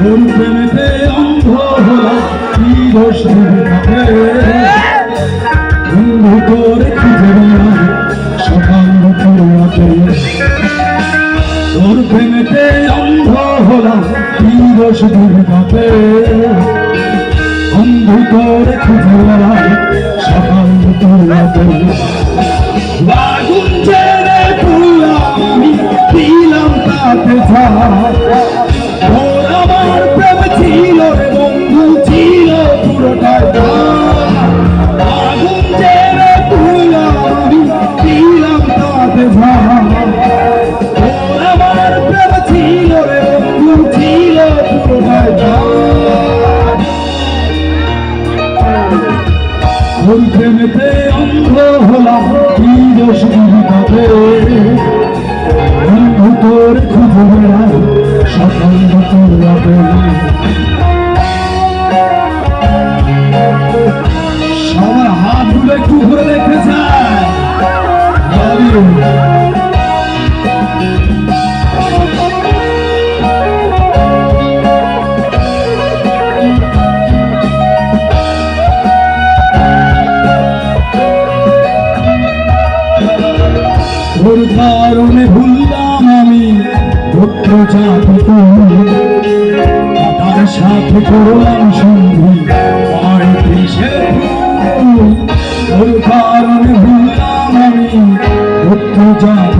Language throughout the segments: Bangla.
তোর প্রেমেতে অন্ধ হলাম কি দোষ দিবে বন্ধু করে খুঁজে বেড়াই সকাল দুপুর রাতে তোর প্রেমেতে অন্ধ হলাম কি দোষ দিবে বন্ধু করে খুঁজে বেড়াই সকাল দুপুর রাতে আগুন ছেড়ে তুললাম আমি দিলাম তাতে ওর আমার প্রেম ছিল রে বন্ধু ছিল পুরোটাই আগুন ছেড়ে তুললাম আমি দিলাম তাতে ওর আমার প্রেম ছিল রে বন্ধু ছিল পুরোটাই ওর প্রেমেতে অন্ধ হলাম কি দোষ দিবে বন্ধু তোর খুঁজে বেড়াই সকাল দুপুর রাতে সবার হাতগুলো একটু ঘুরে দেখতে চায় ওর কারণে ভুললাম আমি পুত্র চাঁদ তার সাথে করলাম সন্ধি ওর কারণে ভুললাম আমি পুত্র চাঁদ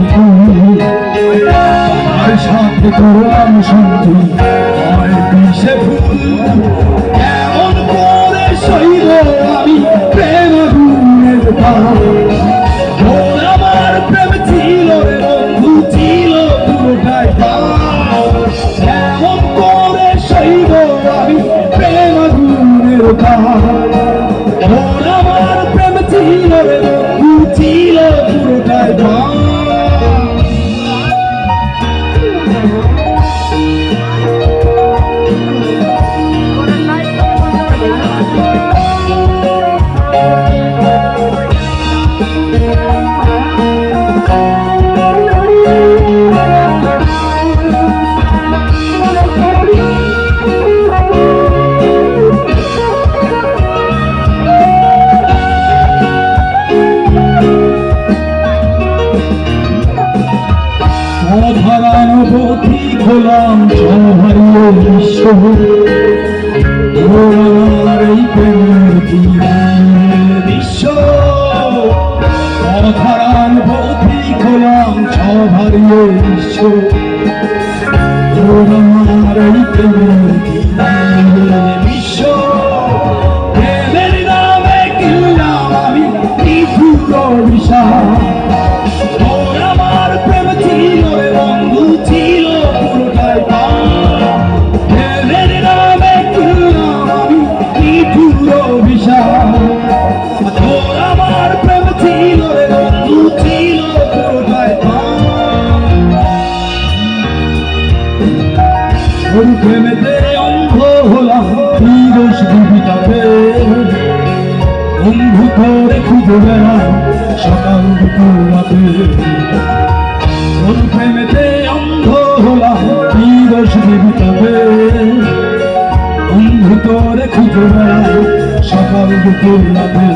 তার সাথে করলাম সন্ধি বিষে ফুল এমন করে সইব আমি প্রেম গুণের ওর আমার প্রেম ছিল রে বন্ধু ছিল পুরোটাই অধরানো পথিক হলাম সহারিয়ে বিশ্ব আমার এই প্রেমের দৃশ্য অধরানো পথিক হলাম সহারিয়ে বিশ্ব আমার এই প্রেমের বিশ্ব প্রেমের নামে কিনলাম আমি নিঠুর বিষয় ওর প্রেমেতে অন্ধ হলাম কি দোষ দিবি তাতে বন্ধু করে খুঁজে বেড়াই সকাল দুপুর রাতে ওর প্রেমেতে অন্ধ হলাম কি দোষ দিবি তাতে বন্ধু করে খুঁজে বেড়াই সকাল দুপুর রাতে